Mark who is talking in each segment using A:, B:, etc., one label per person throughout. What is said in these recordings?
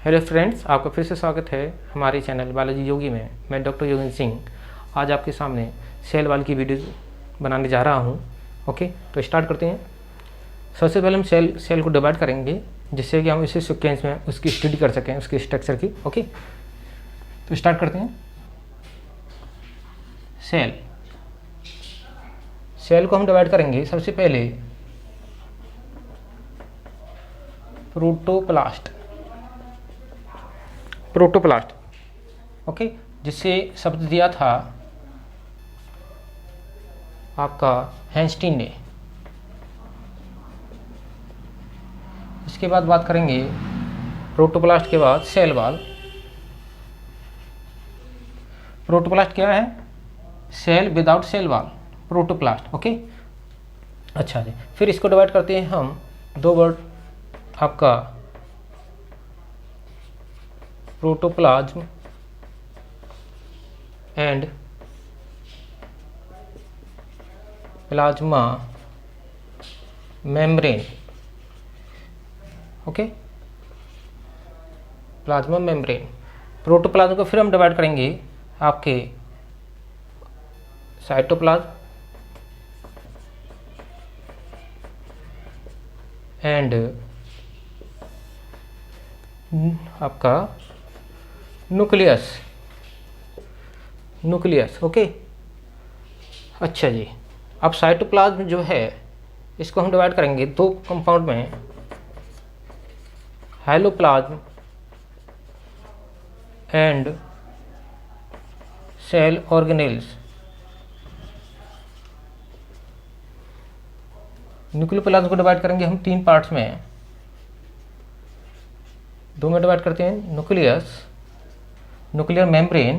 A: Hello friends, आपका फिर से स्वागत है हमारे चैनल बायोलॉजी योगी में। मैं डॉक्टर योगेंद्र सिंह आज आपके सामने सेल वाल की वीडियो बनाने जा रहा हूं। ओके, तो स्टार्ट करते हैं। सबसे पहले हम सेल को डिवाइड करेंगे जिससे कि हम इसी सीक्वेंस में उसकी स्टडी कर सकें, उसके स्ट्रक्चर की। ओके, तो स्टार्ट करते हैं। सेल को हम डिवाइड करेंगे सबसे पहले प्रोटोप्लास्ट, ओके, जिससे शब्द दिया था आपका हैंस्टीन ने। इसके बाद बात करेंगे प्रोटोप्लास्ट के बाद सेल वाल। प्रोटोप्लास्ट क्या है? Cell without cell wall, protoplast. Okay, अच्छा जी। फिर इसको डिवाइड करते हैं हम दो वर्ड, आपका protoplasm and plasma membrane. Okay, plasma membrane. Protoplasm को फिर हम डिवाइड करेंगे आपके साइटोप्लाज्म एंड आपका न्यूक्लियस। ओके, अच्छा जी। अब साइटोप्लाज्म जो है इसको हम डिवाइड करेंगे दो कंपाउंड में, hyaloplasm and cell organelles. Nucleoplasm को डिवाइड करेंगे हम तीन पार्ट्स में, दो में डिवाइड करते हैं, nuclear membrane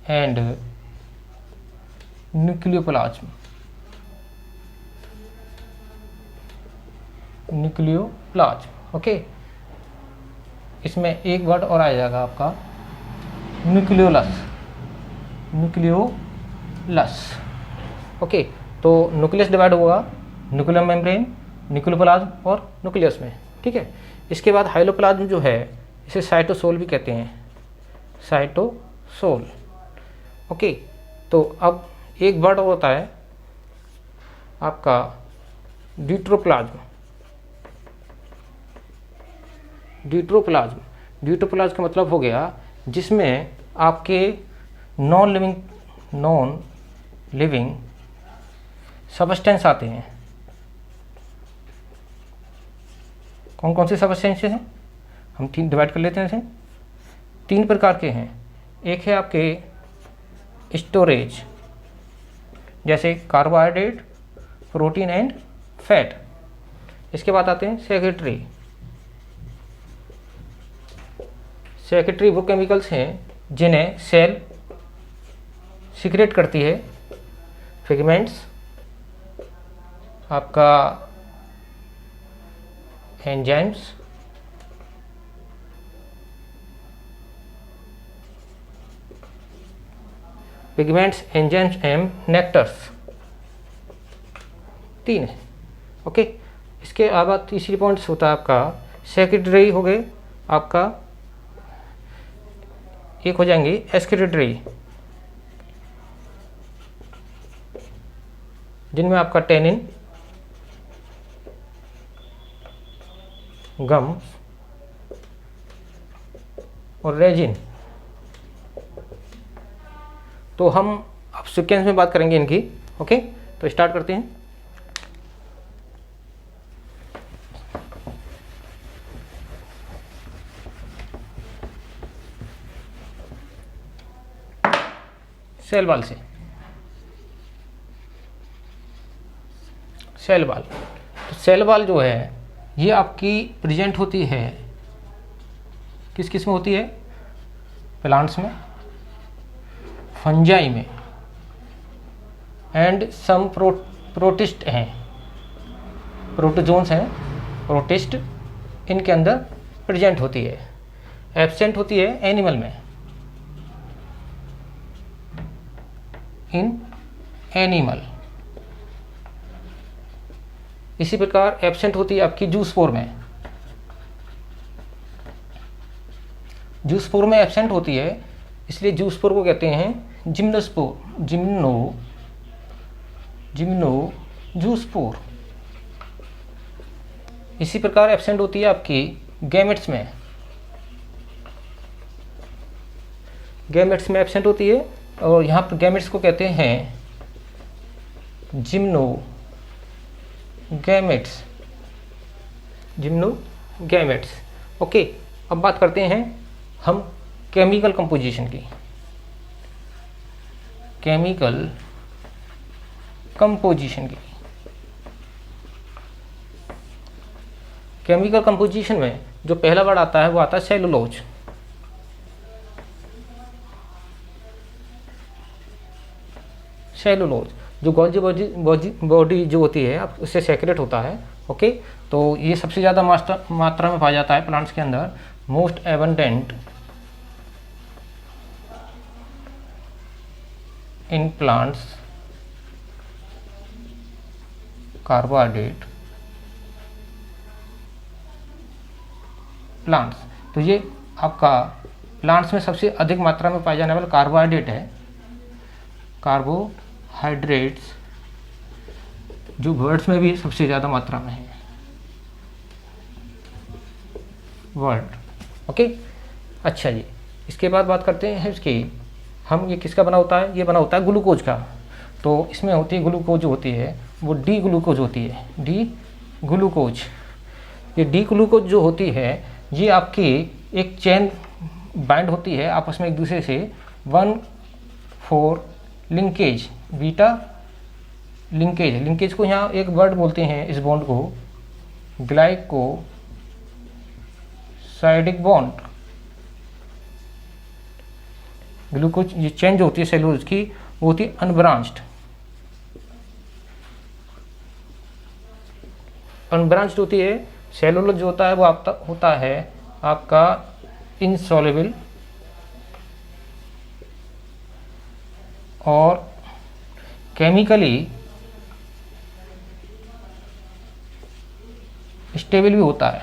A: and nucleoplasm. Okay, इसमें एक वर्ड और आ जाएगा आपका न्यूक्लियोलस। ओके, तो न्यूक्लियस डिवाइड होगा न्यूक्लियर मेम्ब्रेन, न्यूक्लियोप्लाज्म और न्यूक्लियस में। ठीक है, इसके बाद हाइलोप्लाज्म जो है इसे साइटोसोल भी कहते हैं, साइटोसोल। ओके, तो अब एक वर्ड और होता है आपका ड्यूटोप्लाज्म का मतलब हो गया जिसमें आपके नॉन लिविंग सबस्टेंस आते हैं। कौन कौन से सबस्टेंसेस हैं? हम तीन डिवाइड कर लेते हैं इसे। तीन प्रकार के हैं। एक है आपके स्टोरेज, जैसे कार्बोहाइड्रेट, प्रोटीन एंड फैट। इसके बाद आते हैं सेक्रेटरी वो केमिकल्स हैं जिन्हें सेल सीक्रेट करती है। पिगमेंट्स, आपका एंजाइम्स, एंड नेक्टर्स, तीन है। ओके, इसके अलावा तीसरी पॉइंट्स होता है आपका सेक्रेटरी हो गए, आपका एक हो जाएंगे एक्सक्रीटरी, जिनमें आपका टेनिन, गम और रेजिन। तो हम अब सीक्वेंस में बात करेंगे इनकी। ओके, तो स्टार्ट करते हैं। सेल वाल से सेल वाल। तो सेल वाल जो है ये आपकी प्रेजेंट होती है किस किस में होती है? प्लांट्स में, फंजाई में एंड सम प्रोटिस्ट हैं, प्रोटोजोन्स हैं, प्रोटिस्ट इनके अंदर प्रेजेंट होती है। एब्सेंट होती है एनिमल में, इन एनिमल। इसी प्रकार एब्सेंट होती है आपकी जूस्पोर में। जूस्पोर में एब्सेंट होती है, इसलिए जूस्पोर को कहते हैं जिम्नोस्पोर, जिम्नो जूस्पोर। इसी प्रकार एब्सेंट होती है आपकी गैमेट्स में। गैमेट्स में एब्सेंट होती है और यहाँ पर गैमेट्स को कहते हैं जिम्नो गैमेट्स। ओके, अब बात करते हैं हम केमिकल कंपोजिशन की। केमिकल कंपोजिशन में जो पहला वर्ड आता है वो आता है सेलुलोज। जो गोल्जी बॉडी जो होती है अब उससे सेक्रेट होता है। ओके, तो ये सबसे ज़्यादा मात्रा में पाया जाता है प्लांट्स के अंदर। Most abundant in plants carbohydrate plants. तो ये आपका प्लांट्स में सबसे अधिक मात्रा में पाया जाने वाला कार्बोहाइड्रेट है। कार्बोहाइड्रेट्स जो बर्ड्स में भी सबसे ज़्यादा मात्रा में है वर्ड। ओके, अच्छा जी, इसके बाद बात करते हैं इसकी हम ये किसका बना होता है, ये बना होता है ग्लूकोज का। तो इसमें होती है ग्लूकोज जो होती है वो डी ग्लूकोज होती है, डी ग्लूकोज। ये डी ग्लूकोज जो होती है ये आपकी एक चेन बाइंड होती है आपस में एक दूसरे से 1,4 लिंकेज, बीटा लिंकेज को यहाँ एक वर्ड बोलते हैं इस बॉन्ड को, ग्लाइकोसाइडिक बॉन्ड। ग्लूकोज ये चेन जो होती है सेलुलोज की वो होती है अनब्रांच्ड होती है। सेलुलोज जो होता है वो होता है आपका इनसॉल्युबल और केमिकली स्टेबल भी होता है,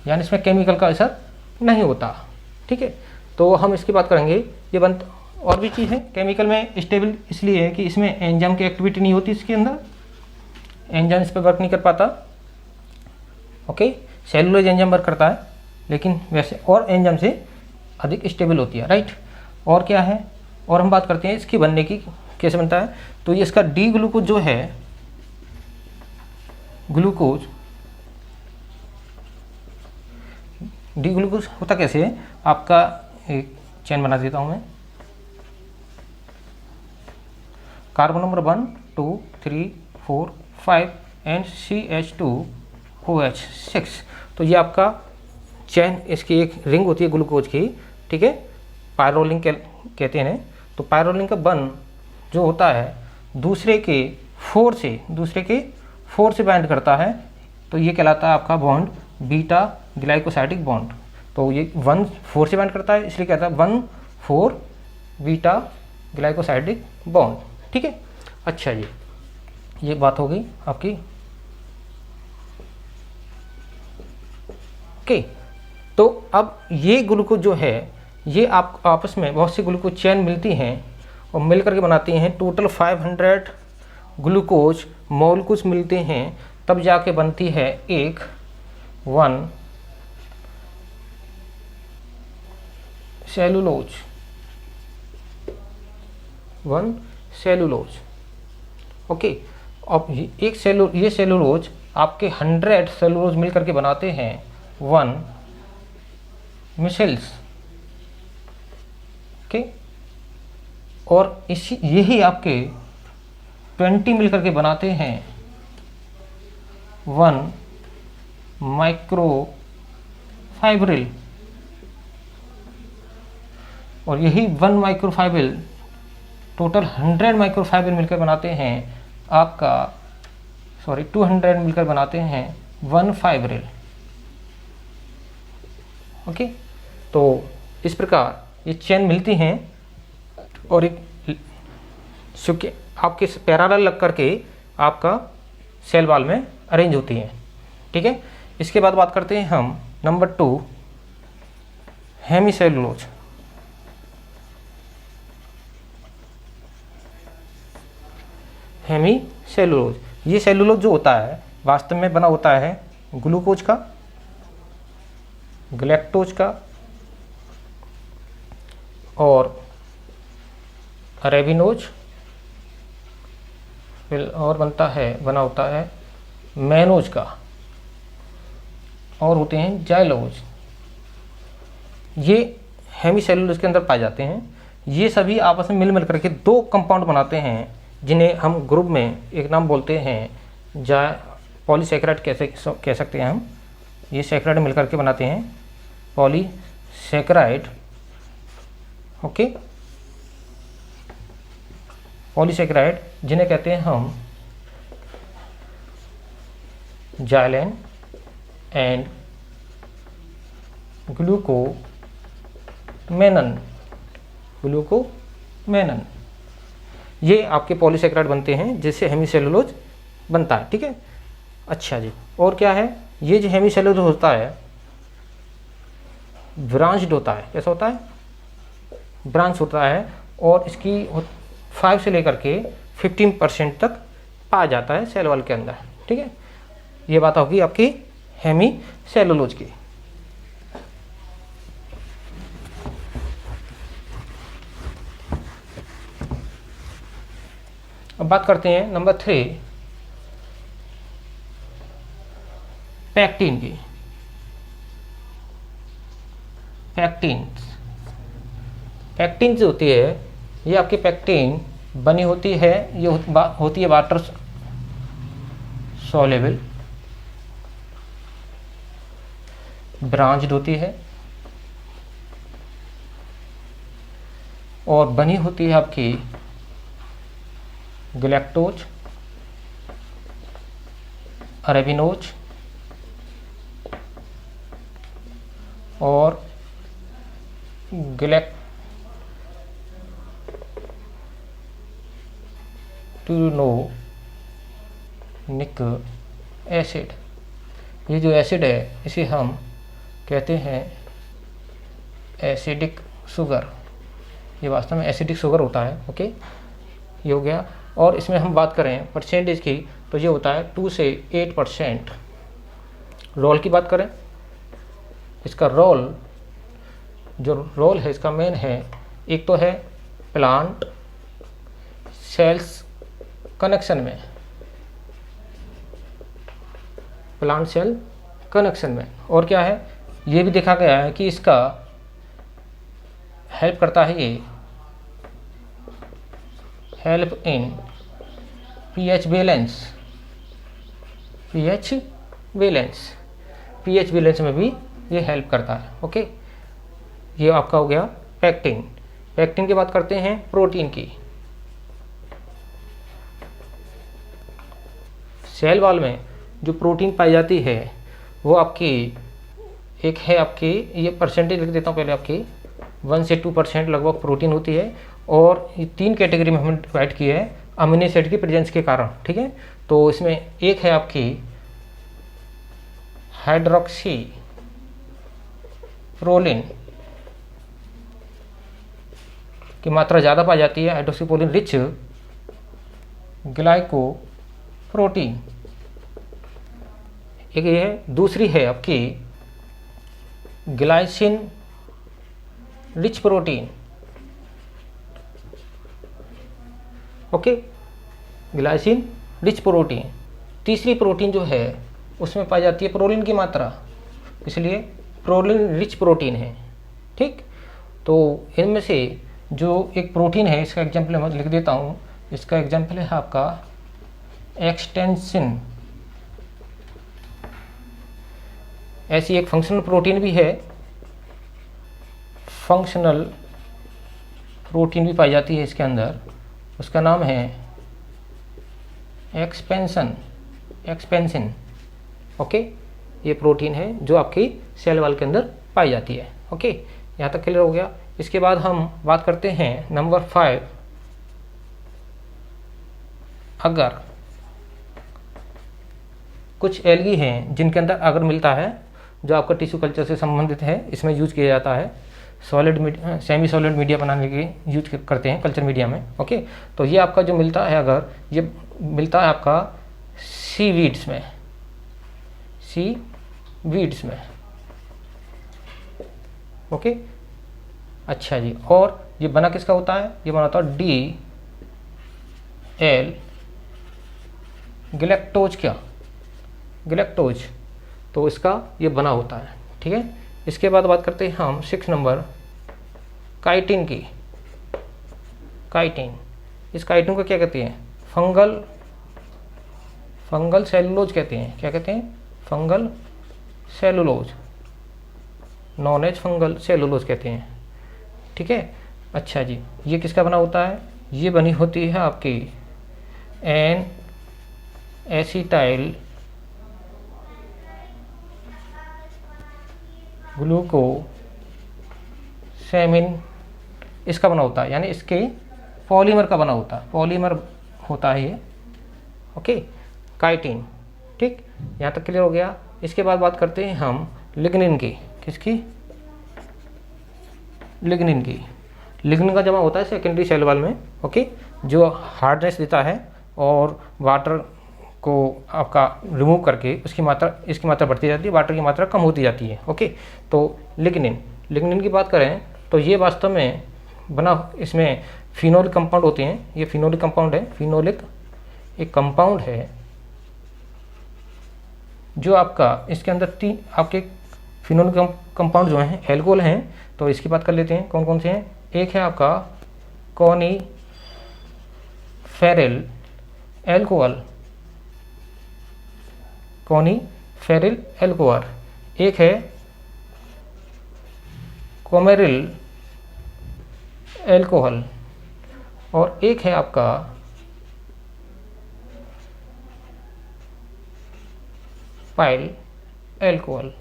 A: यानी इसमें केमिकल का असर नहीं होता। ठीक है, तो हम इसकी बात करेंगे। ये और भी चीज़ है केमिकल में स्टेबल इसलिए है कि इसमें एंजाइम की एक्टिविटी नहीं होती, इसके अंदर एंजाइम इस पर वर्क नहीं कर पाता। ओके, सेलुलोज एंजाइम वर्क करता है लेकिन वैसे और एंजाइम से अधिक स्टेबल होती है, राइट। और क्या है, और हम बात करते हैं इसकी बनने की, कैसे बनता है। तो ये इसका डी ग्लूकोज जो है, डी ग्लूकोज होता कैसे है, आपका एक चेन बना देता हूँ मैं। Carbon number 1 2 3 4 5 and CH2OH6। तो ये आपका चेन, इसकी एक रिंग होती है ग्लूकोज की, ठीक है, पायरोलिंग कहते हैं। तो पायरोलिंग का बन जो होता है दूसरे के 4 से बाइंड करता है, तो ये कहलाता है आपका बॉन्ड बीटा ग्लाइकोसाइडिक बॉन्ड। तो ये 1,4 से बाइंड करता है, इसलिए कहता है 1,4 बीटा ग्लाइकोसाइडिक बॉन्ड। ठीक है, अच्छा जी, ये बात हो गई आपकी। ओके, तो अब ये ग्लूकोज जो है ये आप आपस में बहुत सी ग्लूकोज चेन मिलती हैं और मिल करके बनाती हैं। टोटल 500 ग्लूकोज मॉलिक्यूल्स मिलते हैं, तब जाके बनती है एक 1 सेलुलोज। ओके, अब ये सेलुलोज आपके 100 सेलुलोज मिल करके बनाते हैं 1 मिसेल्स। ओके, और यही आपके 20 मिल करके बनाते हैं 1 माइक्रोफाइब्रिल, और यही 1 माइक्रोफाइब्रिल टोटल 100 माइक्रोफाइब्रिल मिलकर बनाते हैं आपका 200 मिलकर बनाते हैं 1 फाइब्रिल। ओके, तो इस प्रकार ये चेन मिलती हैं और एक आपके पैरेलल लग करके आपका सेल वॉल में अरेंज होती हैं, ठीक है। इसके बाद बात करते हैं हम नंबर 2 हेमीसेलुलोज। हेमीसेलुलोज, ये सेलुलोज जो होता है वास्तव में बना होता है ग्लूकोज का, गैलेक्टोज का और अरेबिनोज, फिर और बना होता है मैनोज का, और होते हैं जाइलोज। ये हेमीसेलुलोज के अंदर पाए जाते हैं। ये सभी आपस में मिल करके 2 कंपाउंड बनाते हैं जिन्हें हम ग्रुप में एक नाम बोलते हैं पॉलीसैकेराइड कैसे कह सकते हैं हम। ये सैकेराइड मिलकर के बनाते हैं पॉलीसैकेराइड, ओके। पॉलीसैकेराइड जिन्हें कहते हैं हम जाइलेन एंड ग्लूकोमेनन, ये आपके पॉलीसैकेराइड बनते हैं जिससे हेमीसेलुलोज बनता है, ठीक है। अच्छा जी, और क्या है, ये जो हेमीसेलुलोज होता है ब्रांच्ड होता है। कैसा होता है? ब्रांच होता है, और इसकी 5 से लेकर के 15% तक पाया जाता है सेल वॉल के अंदर, ठीक है। ये बात होगी आपकी हेमीसेलुलोज की। अब बात करते हैं नंबर 3 पैक्टिन की। पैक्टिन जो होती है, ये आपकी पैक्टिन बनी होती है, ये होती है वाटर सॉल्युबल, ब्रांच्ड होती है और बनी होती है आपकी गैलेक्टोज, अरेबिनोज और गैलेक्टोनिक एसिड। ये जो एसिड है इसे हम कहते हैं एसिडिक शुगर। ये वास्तव में एसिडिक शुगर होता है, ओके। ये हो गया। और इसमें हम बात करें परसेंटेज की, तो ये होता है 2 से 8%। रोल की बात करें, इसका रोल है इसका मेन है, एक तो है प्लांट सेल्स कनेक्शन में, प्लांट सेल कनेक्शन में। और क्या है, ये भी देखा गया है कि इसका हेल्प करता है, ये हेल्प इन पीएच बैलेंस में भी ये हेल्प करता है, ओके। ये आपका हो गया पैक्टिन की बात करते हैं प्रोटीन की। सेल वॉल में जो प्रोटीन पाई जाती है वो आपकी एक है आपकी, ये परसेंटेज लिख देता हूँ पहले, आपकी 1 से 2% लगभग प्रोटीन होती है। और ये 3 कैटेगरी में हमने डिवाइड किया है अमीनो एसिड की प्रेजेंस के कारण, ठीक है। तो इसमें एक है आपकी हाइड्रोक्सी प्रोलिन की मात्रा ज़्यादा पाई जाती है, हाइड्रोक्सी प्रोलिन रिच ग्लाइकोप्रोटीन। एक ये है, दूसरी है आपकी glycine rich protein, okay, glycine rich protein. तीसरी प्रोटीन जो है उसमें पाई जाती है प्रोलिन की मात्रा, इसलिए प्रोलिन रिच प्रोटीन है, ठीक। तो इनमें से जो एक प्रोटीन है, इसका एग्जाम्पल मैं लिख देता हूँ। इसका एग्जाम्पल है आपका एक्सटेंसिन। ऐसी एक फंक्शनल प्रोटीन भी है, फंक्शनल प्रोटीन भी पाई जाती है इसके अंदर, उसका नाम है एक्सपेंसिन, ओके। ये प्रोटीन है जो आपकी सेल वॉल के अंदर पाई जाती है, ओके। यहाँ तक क्लियर हो गया। इसके बाद हम बात करते हैं नंबर 5, अगर कुछ एल्गी हैं जिनके अंदर अगर मिलता है, जो आपका टिश्यू कल्चर से संबंधित है, इसमें यूज किया जाता है। सॉलिड सेमी सॉलिड मीडिया बनाने के लिए यूज करते हैं कल्चर मीडिया में। ओके, तो ये आपका जो मिलता है, अगर ये मिलता है आपका सीवीड्स में, सीवीड्स में। ओके, अच्छा जी। और ये बना किसका होता है? ये बना होता है डी एल गैलेक्टोज, क्या गैलेक्टोज, तो इसका ये बना होता है। ठीक है, इसके बाद बात करते हैं हम 6 नंबर काइटिन की। काइटिन, इस काइटिन को क्या कहते हैं? फंगल सेलुलोज कहते हैं। क्या कहते हैं? Fungal cellulose, known as fungal cellulose कहते हैं। ठीक है, अच्छा जी। ये किसका बना होता है? ये बनी होती है आपकी एन एसिटाइल ग्लूकोसेमिन, इसका बना होता है, यानी इसके पॉलीमर का बना होता है, पॉलीमर होता है ये। Okay, chitin. ठीक, यहाँ तक क्लियर हो गया। इसके बाद बात करते हैं हम लिग्निन की। किसकी? लिग्निन की। लिग्निन का जमा होता है सेकेंडरी सेल वॉल में। ओके, जो हार्डनेस देता है और वाटर को आपका रिमूव करके उसकी मात्रा, इसकी मात्रा बढ़ती जाती है, वाटर की मात्रा कम होती जाती है। ओके, तो लिग्निन की बात करें तो ये वास्तव में बना, इसमें फिनोलिक कंपाउंड होते हैं। ये फिनोलिक कंपाउंड है। फिनोलिक एक कंपाउंड है जो आपका, इसके अंदर 3 आपके फिनोलिक कंपाउंड जो हैं एल्कोहल हैं। तो इसकी बात कर लेते हैं, कौन कौन से हैं। एक है आपका कोनीफेरिल एल्कोहल, कोनीफेरिल एल्कोहल। एक है कोमेरिल एल्कोहल, और एक है आपका पाइल एल्कोहल,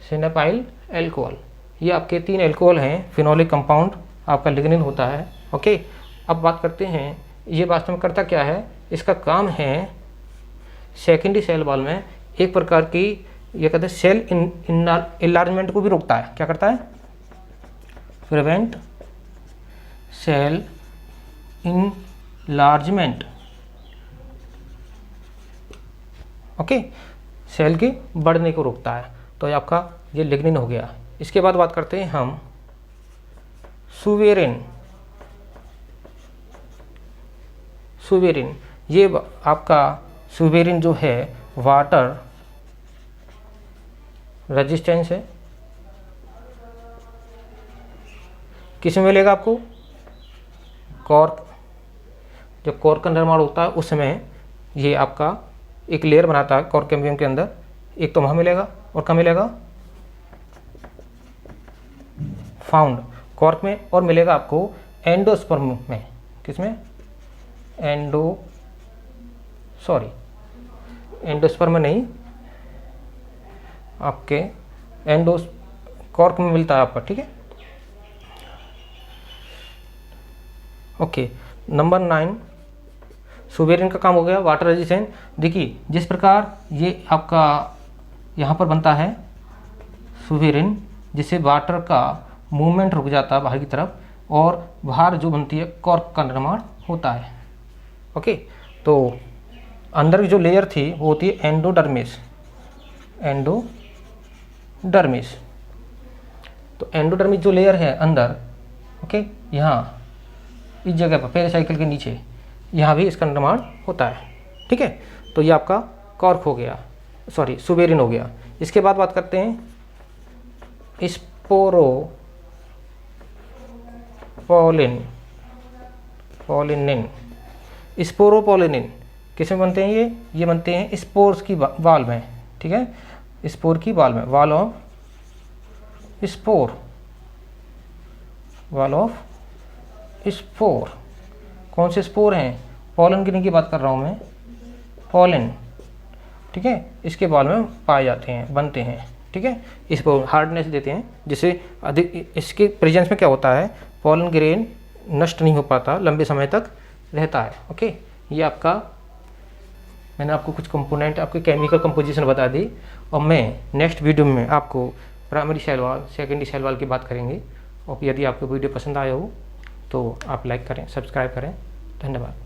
A: सिनेपाइल एल्कोहल। ये आपके 3 एल्कोहल हैं, फिनोलिक कंपाउंड आपका लिग्निन होता है। ओके, अब बात करते हैं ये वास्तव में करता क्या है। इसका काम है सेकेंडरी सेल वॉल में एक प्रकार की, ये कहते हैं सेल इनलार्जमेंट को भी रोकता है। क्या करता है? Prevent cell enlargement. Okay, cell के बढ़ने को रोकता है। तो ये आपका ये लिग्निन हो गया। इसके बाद बात करते हैं हम सुवेरिन। सुवेरिन, ये आपका सुवेरिन जो है वाटर रेजिस्टेंस है। किस में मिलेगा आपको? कॉर्क, जब कॉर्क का निर्माण होता है उस समय ये आपका एक लेयर बनाता है कॉर्क कैम्बियम के अंदर। एक तो वहाँ मिलेगा और कहाँ मिलेगा? फाउंड कॉर्क में, और मिलेगा आपको एंडोस्पर्म में। किसमें? एंडोस्पर्म में नहीं, आपके कॉर्क में मिलता है आपका। ठीक है, ओके। नंबर 9 सुवेरिन का काम हो गया वाटर रेजिस्टेंस। देखिए जिस प्रकार ये आपका यहाँ पर बनता है सुवेरिन, जिससे वाटर का मूवमेंट रुक जाता है बाहर की तरफ, और बाहर जो बनती है कॉर्क का निर्माण होता है। ओके, तो अंदर की जो लेयर थी वो होती है एंडोडर्मिस। एंडोडर्मिस, तो एंडोडर्मिस जो लेयर है अंदर, ओके, यहाँ इस जगह पर पेरिसाइकिल के नीचे, यहाँ भी इसका निर्माण होता है। ठीक है, तो ये आपका कॉर्क हो गया, सॉरी सुवेरिन हो गया। इसके बाद बात करते हैं स्पोरोपोलिनिन। किसमें बनते हैं ये बनते हैं स्पोर्स की वाल में। ठीक है, स्पोर की वाल में, वाल ऑफ स्पोर। कौन से स्पोर हैं? पॉलन गिनी की बात कर रहा हूँ मैं, पॉलन। ठीक है, इसके बाल में पाए जाते हैं, बनते हैं। ठीक है, इसको हार्डनेस देते हैं, जिससे अधिक इसके प्रेजेंस में क्या होता है, पॉलन ग्रेन नष्ट नहीं हो पाता, लंबे समय तक रहता है। ओके, ये आपका मैंने आपको कुछ कंपोनेंट, आपके केमिकल कंपोजिशन बता दी, और मैं नेक्स्ट वीडियो में आपको primary cell wall, secondary cell wall की बात करेंगे। और यदि आपको वीडियो पसंद आया हो तो आप लाइक करें, सब्सक्राइब करें। धन्यवाद।